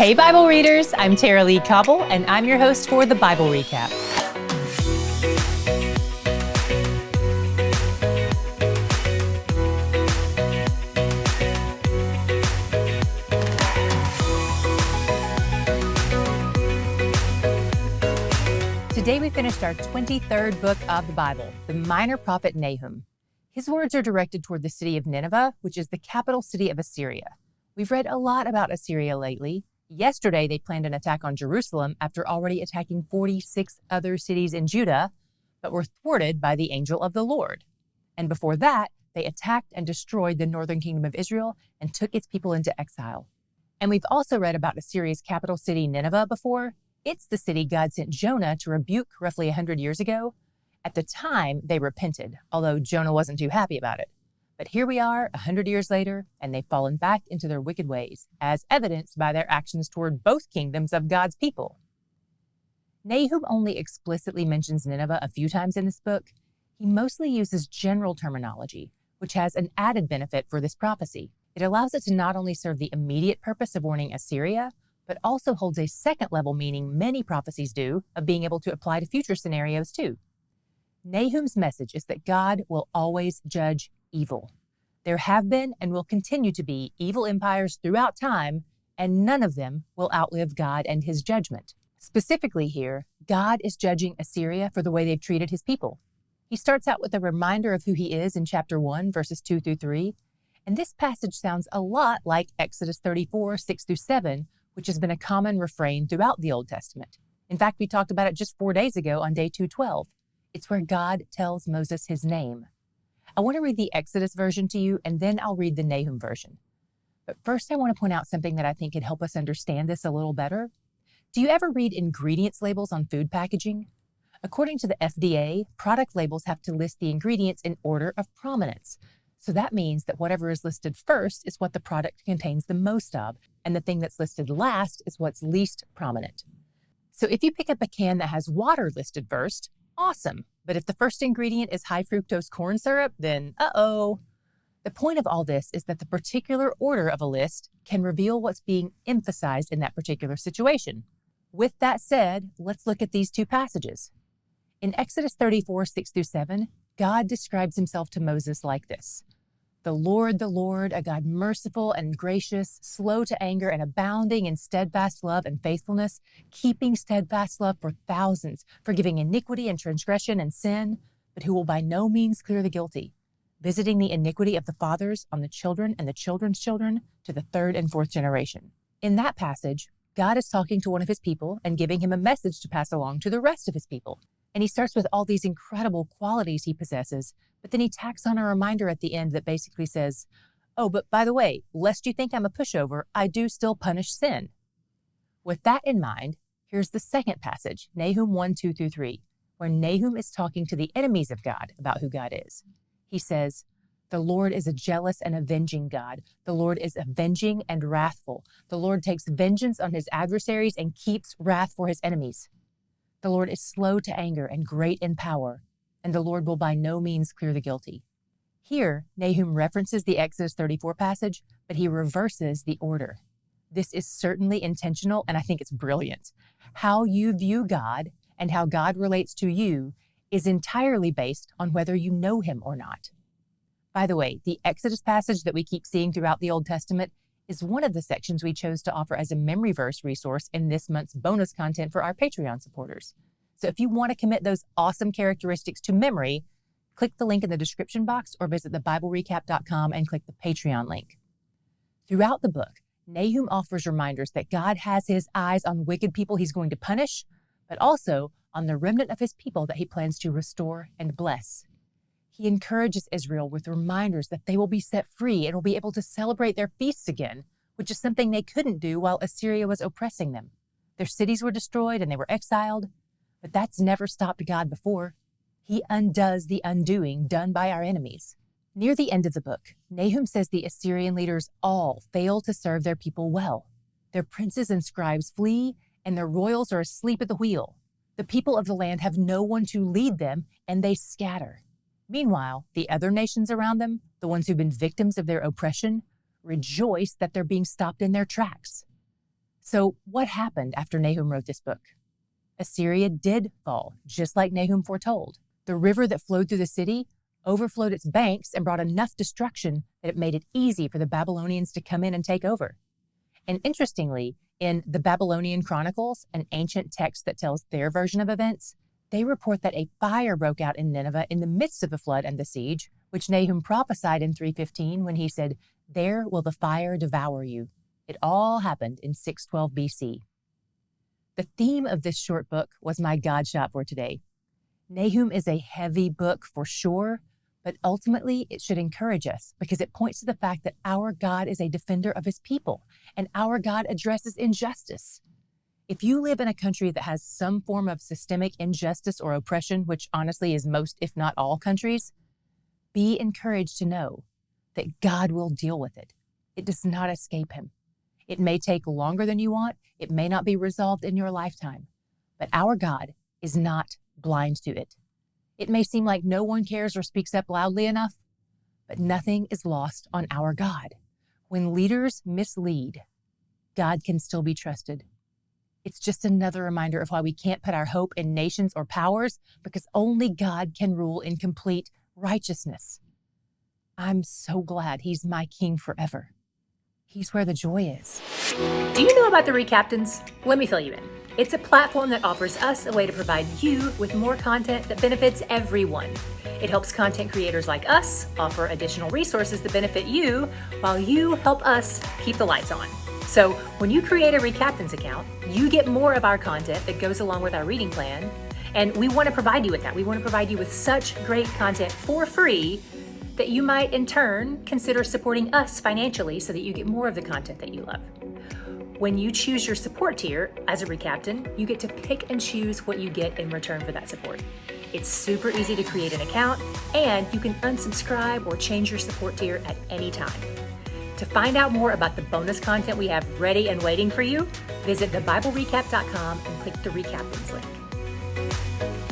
Hey Bible readers, I'm Tara Lee Cobble, and I'm your host for the Bible Recap. Today we finished our 23rd book of the Bible, the minor prophet Nahum. His words are directed toward the city of Nineveh, which is the capital city of Assyria. We've read a lot about Assyria lately. Yesterday, they planned an attack on Jerusalem after already attacking 46 other cities in Judah, but were thwarted by the angel of the Lord. And before that, they attacked and destroyed the northern kingdom of Israel and took its people into exile. And we've also read about Assyria's capital city, Nineveh, before. It's the city God sent Jonah to rebuke roughly 100 years ago. At the time, they repented, although Jonah wasn't too happy about it. But here we are, 100 years later, and they've fallen back into their wicked ways, as evidenced by their actions toward both kingdoms of God's people. Nahum only explicitly mentions Nineveh a few times in this book. He mostly uses general terminology, which has an added benefit for this prophecy. It allows it to not only serve the immediate purpose of warning Assyria, but also holds a second-level meaning many prophecies do of being able to apply to future scenarios too. Nahum's message is that God will always judge evil. There have been and will continue to be evil empires throughout time, and none of them will outlive God and his judgment. Specifically here, God is judging Assyria for the way they've treated his people. He starts out with a reminder of who he is in chapter 1, verses 2 through 3, and this passage sounds a lot like Exodus 34, 6 through 7, which has been a common refrain throughout the Old Testament. In fact, we talked about it just 4 days ago on day 212. It's where God tells Moses his name. I want to read the Exodus version to you, and then I'll read the Nahum version. But first, I want to point out something that I think can help us understand this a little better. Do you ever read ingredients labels on food packaging? According to the FDA, product labels have to list the ingredients in order of prominence. So that means that whatever is listed first is what the product contains the most of, and the thing that's listed last is what's least prominent. So if you pick up a can that has water listed first, awesome. But if the first ingredient is high fructose corn syrup, then uh-oh. The point of all this is that the particular order of a list can reveal what's being emphasized in that particular situation. With that said, let's look at these two passages. In Exodus 34, 6 through 7, God describes himself to Moses like this: the Lord, a God merciful and gracious, slow to anger and abounding in steadfast love and faithfulness, keeping steadfast love for thousands, forgiving iniquity and transgression and sin, but who will by no means clear the guilty, visiting the iniquity of the fathers on the children and the children's children to the third and fourth generation. In that passage, God is talking to one of his people and giving him a message to pass along to the rest of his people. And he starts with all these incredible qualities he possesses, but then he tacks on a reminder at the end that basically says, oh, but by the way, lest you think I'm a pushover, I do still punish sin. With that in mind, here's the second passage, Nahum 1, 2 through 3, where Nahum is talking to the enemies of God about who God is. He says, the Lord is a jealous and avenging God. The Lord is avenging and wrathful. The Lord takes vengeance on his adversaries and keeps wrath for his enemies. The Lord is slow to anger and great in power, and the Lord will by no means clear the guilty. Here, Nahum references the Exodus 34 passage, but he reverses the order. This is certainly intentional, and I think it's brilliant. How you view God and how God relates to you is entirely based on whether you know him or not. By the way, the Exodus passage that we keep seeing throughout the Old Testament is one of the sections we chose to offer as a memory verse resource in this month's bonus content for our Patreon supporters. So if you want to commit those awesome characteristics to memory, click the link in the description box or visit thebiblerecap.com and click the Patreon link. Throughout the book, Nahum offers reminders that God has his eyes on wicked people he's going to punish, but also on the remnant of his people that he plans to restore and bless. He encourages Israel with reminders that they will be set free and will be able to celebrate their feasts again, which is something they couldn't do while Assyria was oppressing them. Their cities were destroyed and they were exiled, but that's never stopped God before. He undoes the undoing done by our enemies. Near the end of the book, Nahum says the Assyrian leaders all fail to serve their people well. Their princes and scribes flee, and their royals are asleep at the wheel. The people of the land have no one to lead them, and they scatter. Meanwhile, the other nations around them, the ones who've been victims of their oppression, rejoice that they're being stopped in their tracks. So what happened after Nahum wrote this book? Assyria did fall, just like Nahum foretold. The river that flowed through the city overflowed its banks and brought enough destruction that it made it easy for the Babylonians to come in and take over. And interestingly, in the Babylonian Chronicles, an ancient text that tells their version of events, they report that a fire broke out in Nineveh in the midst of the flood and the siege, which Nahum prophesied in 3:15 when he said, "There will the fire devour you." It all happened in 612 BC. The theme of this short book was my God shot for today. Nahum is a heavy book for sure, but ultimately it should encourage us because it points to the fact that our God is a defender of his people and our God addresses injustice. If you live in a country that has some form of systemic injustice or oppression, which honestly is most, if not all countries, be encouraged to know that God will deal with it. It does not escape him. It may take longer than you want. It may not be resolved in your lifetime, but our God is not blind to it. It may seem like no one cares or speaks up loudly enough, but nothing is lost on our God. When leaders mislead, God can still be trusted. It's just another reminder of why we can't put our hope in nations or powers because only God can rule in complete righteousness. I'm so glad he's my king forever. He's where the joy is. Do you know about the RECAPtains? Let me fill you in. It's a platform that offers us a way to provide you with more content that benefits everyone. It helps content creators like us offer additional resources that benefit you while you help us keep the lights on. So when you create a RECAPtains account, you get more of our content that goes along with our reading plan. And we want to provide you with that. We want to provide you with such great content for free that you might in turn consider supporting us financially so that you get more of the content that you love. When you choose your support tier as a RECAPtain, you get to pick and choose what you get in return for that support. It's super easy to create an account, and you can unsubscribe or change your support tier at any time. To find out more about the bonus content we have ready and waiting for you, visit thebiblerecap.com and click the RECAPtains link.